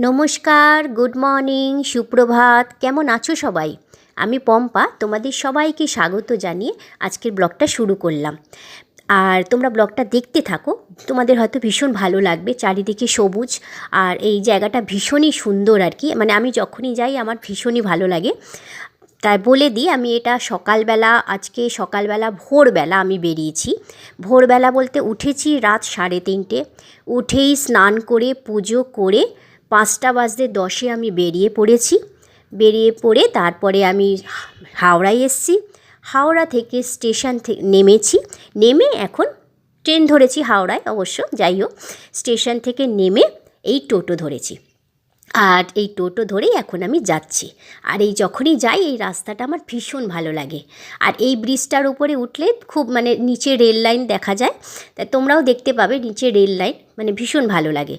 নমস্কার, good morning, সুপ্রভাত। কেমন আছো সবাই? আমি পম্পা, তোমাদের সবাইকে স্বাগত জানিয়ে আজকের ব্লগটা শুরু করলাম। আর তোমরা ব্লগটা দেখতে থাকো, তোমাদের হয়তো ভীষণ ভালো লাগবে। চারিদিকে সবুজ আর এই জায়গাটা ভীষণই সুন্দর আর কি। মানে আমি যখনই যাই আমার ভীষণই ভালো লাগে। তাই বলে দিই, আমি এটা সকালবেলা, আজকে সকালবেলা ভোরবেলা আমি বেরিয়েছি। ভোরবেলা বলতে উঠেছি রাত 3:30। উঠেই স্নান করে পুজো করে 5:10 আমি বেরিয়ে পড়েছি। বেরিয়ে পড়ে তারপরে আমি হাওড়ায় এসেছি। হাওড়া থেকে স্টেশন থেকে নেমেছি। নেমে এখন ট্রেন ধরেছি হাওড়ায়, অবশ্য যাই হোক, স্টেশন থেকে নেমে এই টোটো ধরেছি। আর এই টোটো ধরেই এখন আমি যাচ্ছি। আর এই যখনই যাই এই রাস্তাটা আমার ভীষণ ভালো লাগে। আর এই ব্রিজটার উপরে উঠলে খুব মানে নিচে রেল লাইন দেখা যায়, তাই তোমরাও দেখতে পাবে নিচে রেল লাইন, মানে ভীষণ ভালো লাগে।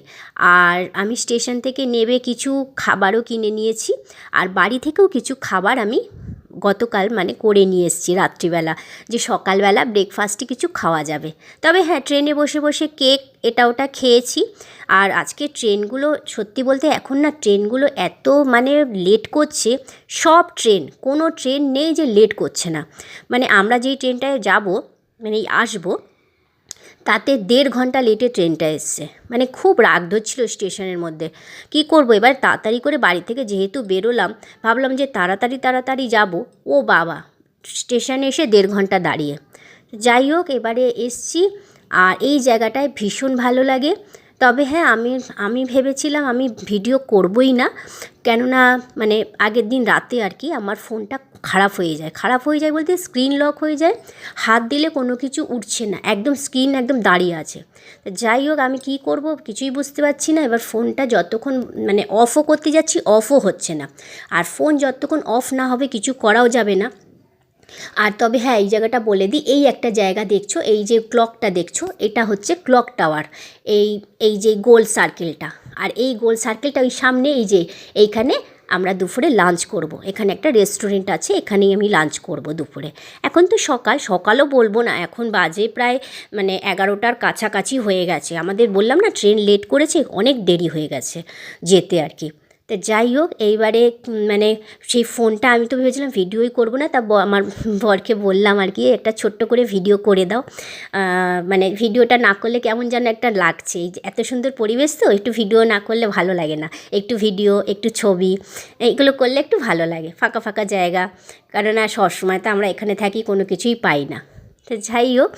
আর আমি স্টেশন থেকে নেমে কিছু খাবারও কিনে নিয়েছি। আর বাড়ি থেকেও কিছু খাবার আমি গতকাল মানে করে নিয়ে এসেছি রাত্রিবেলা, যে সকালবেলা ব্রেকফাস্টে কিছু খাওয়া যাবে। তবে হ্যাঁ, ট্রেনে বসে বসে কেক এটা ওটা খেয়েছি। আর আজকে ট্রেনগুলো সত্যি বলতে এখন না ট্রেনগুলো এত মানে লেট করছে। সব ট্রেন, কোনো ট্রেন নেই যে লেট করছে না। মানে আমরা যেই ট্রেনটায় যাব, মানে আসবো, তাতে 1.5 ঘন্টা লেটে ট্রেনটা এসছে। মানে খুব রাগ ধরছিল স্টেশনের মধ্যে। কি করব এবার, তাড়াতাড়ি করে বাড়ি থেকে যেহেতু বেরোলাম, ভাবলাম যে তাড়াতাড়ি যাব। ও বাবা, স্টেশনে এসে 1.5 ঘন্টা দাঁড়িয়ে। যাই হোক, এবারে এসছি। আর এই জায়গাটায় ভীষণ ভালো লাগে। তবে হ্যাঁ, আমি ভেবেছিলাম আমি ভিডিও করবই না, কেননা মানে আগের দিন রাতে আর কি আমার ফোনটা খারাপ হয়ে যায় বলতে স্ক্রিন লক হয়ে যায়। হাত দিলে কোনো কিছু উঠছে না, একদম স্ক্রিন একদম দাঁড়িয়ে আছে। যাই হোক, আমি কি করব কিছুই বুঝতে পারছি না। এবার ফোনটা যতক্ষণ মানে অফও করতে যাচ্ছি, অফও হচ্ছে না। আর ফোন যতক্ষণ অফ না হবে কিছু করাও যাবে না। আর তবে হ্যাঁ, এই জায়গাটা বলে দিই, এই একটা জায়গা দেখছো, এই যে ক্লকটা দেখছো, এটা হচ্ছে ক্লক টাওয়ার। এই যে গোল সার্কেলটা, আর এই গোল সার্কেলটা ওই সামনে, এই যে এইখানে আমরা দুপুরে লাঞ্চ করব। এখানে একটা রেস্টুরেন্ট আছে, এখানেই আমি লাঞ্চ করব দুপুরে। এখন তো সকালও বলবো না, এখন বাজে প্রায় মানে 11টার কাছাকাছি হয়ে গেছে। আমাদের বললাম না ট্রেন লেট করেছে, অনেক দেরি হয়ে গেছে যেতে আর কি। তো যাই হোক, এইবারে মানে সেই ফোনটা আমি তো ভেবেছিলাম ভিডিওই করব না, তা আমার বরকে বললাম আর কি একটা ছোট্ট করে ভিডিও করে দাও। মানে ভিডিওটা না করলে কেমন যেন একটা লাগছে, এই যে এত সুন্দর পরিবেশ, তো একটু ভিডিও না করলে ভালো লাগে না। একটু ভিডিও, একটু ছবি, এইগুলো করলে একটু ভালো লাগে, ফাঁকা ফাঁকা জায়গা। কারণ আর সবসময় তো আমরা এখানে থাকি, কোনো কিছুই পাই না। তো যাই হোক,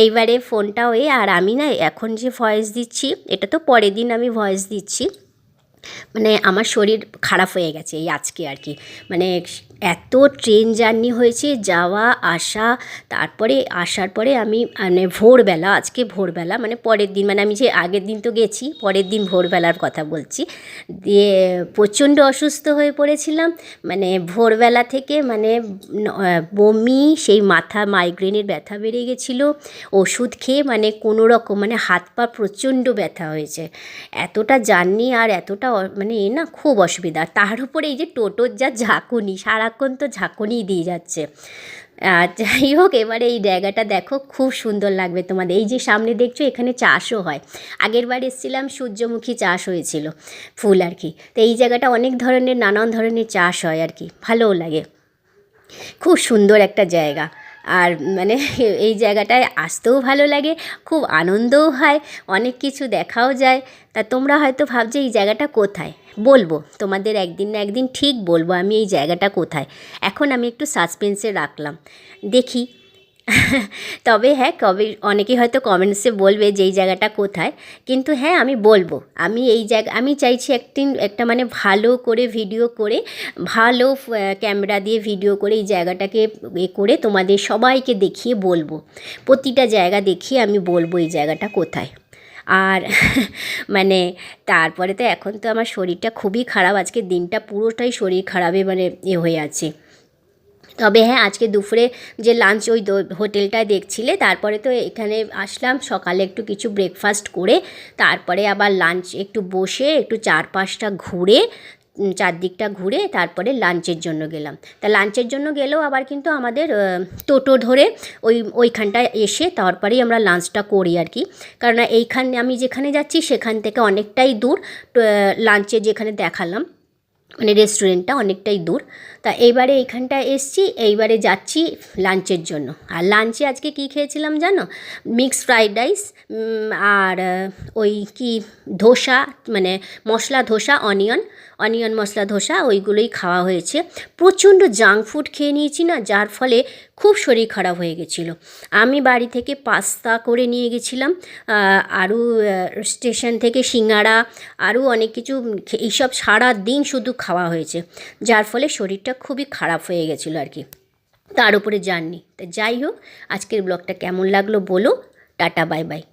এইবারে ফোনটাও আর আমি না এখন যে ভয়েস দিচ্ছি, এটা তো পরের দিন আমি ভয়েস দিচ্ছি। মানে আমার শরীর খারাপ হয়ে গেছে এই আজকে আর কি। মানে এত ট্রেন জার্নি হয়েছে, যাওয়া আসা, তারপরে আসার পরে আমি মানে ভোরবেলা, আজকে ভোরবেলা মানে পরের দিন, মানে আমি যে আগের দিন তো গেছি, পরের দিন ভোরবেলার কথা বলছি। দিয়ে প্রচণ্ড অসুস্থ হয়ে পড়েছিলাম। মানে ভোরবেলা থেকে মানে বমি, সেই মাথা মাইগ্রেনের ব্যথা বেড়ে গেছিলো। ওষুধ খেয়ে মানে কোনো রকম মানে হাত পা প্রচণ্ড ব্যথা হয়েছে। এতটা জার্নি আর এতটা মানে না খুব অসুবিধা। তার উপরে এই যে টোটোর যা ঝাঁকুনি, সারাক্ষণ তো ঝাঁকুনিই দিয়ে যাচ্ছে। যাই হোক, এবারে এই জায়গাটা দেখো, খুব সুন্দর লাগবে তোমাদের। এই যে সামনে দেখছো, এখানে চাষও হয়। আগের বার এসেছিলাম সূর্যমুখী চাষ হয়েছিল, ফুল আর কি। তো এই জায়গাটা অনেক ধরনের, নানান ধরনের চাষ হয় আর কি, ভালোও লাগে। খুব সুন্দর একটা জায়গা। আর মানে এই জায়গাটায় আসতেও ভালো লাগে, খুব আনন্দও হয়, অনেক কিছু দেখাও যায়। তা তোমরা হয়তো ভাবছো এই জায়গাটা কোথায়, বলবো তোমাদের একদিন না একদিন ঠিক বলবো আমি এই জায়গাটা কোথায়। এখন আমি একটু সাসপেন্সে রাখলাম, দেখি। তবে হ্যাঁ, কবে অনেকেই হয়তো কমেন্টসে বলবে যে এই জায়গাটা কোথায়, কিন্তু হ্যাঁ আমি বলবো। আমি এই জায়গা আমি চাইছি একটা মানে ভালো করে ভিডিও করে, ভালো ক্যামেরা দিয়ে ভিডিও করে এই জায়গাটাকে করে তোমাদের সবাইকে দেখিয়ে বলবো, প্রতিটা জায়গা দেখিয়ে আমি বলবো এই জায়গাটা কোথায়। আর মানে তারপরে তো এখন তো আমার শরীরটা খুবই খারাপ, আজকে দিনটা পুরোটাই শরীর খারাপে মানে হয়ে আছে। তবে হ্যাঁ, আজকে দুপুরে যে লাঞ্চ ওই হোটেলটায় দেখছিলে, তারপরে তো এখানে আসলাম সকালে একটু কিছু ব্রেকফাস্ট করে, তারপরে আবার লাঞ্চ একটু বসে একটু চারপাশটা ঘুরে, চারদিকটা ঘুরে তারপরে লাঞ্চের জন্য গেলাম। তা লাঞ্চের জন্য গেলেও আবার কিন্তু আমাদের টোটো ধরে ওইখানটায় এসে তারপরেই আমরা লাঞ্চটা করি আর কি। কারণ এইখানে আমি যেখানে যাচ্ছি সেখান থেকে অনেকটাই দূর, লাঞ্চে যেখানে দেখালাম মানে রেস্টুরেন্টটা অনেকটাই দূর। তা এইবারে এইখানটায় এসছি, এইবারে যাচ্ছি লাঞ্চের জন্য। আর লাঞ্চে আজকে কী খেয়েছিলাম জানো? মিক্সড ফ্রাইড রাইস আর ওই কি ধোসা, মানে মশলা ধোসা, অনিয়ন মশলা ধোসা, ওইগুলোই খাওয়া হয়েছে। প্রচণ্ড জাঙ্ক ফুড খেয়ে নিয়েছি না, যার ফলে খুব শরীর খারাপ হয়ে গেছিলো। আমি বাড়ি থেকে পাস্তা করে নিয়ে গেছিলাম, আরও স্টেশন থেকে সিঙ্গাড়া, আরও অনেক কিছু, এইসব সারা দিন শুধু খাওয়া হয়েছে, যার ফলে শরীরটা খুবই খারাপ হয়ে গেছিলো আর কি। তার উপরে জার্নি। তা যাই হোক, আজকের ব্লগটা কেমন লাগলো বলো। Tata, bye bye.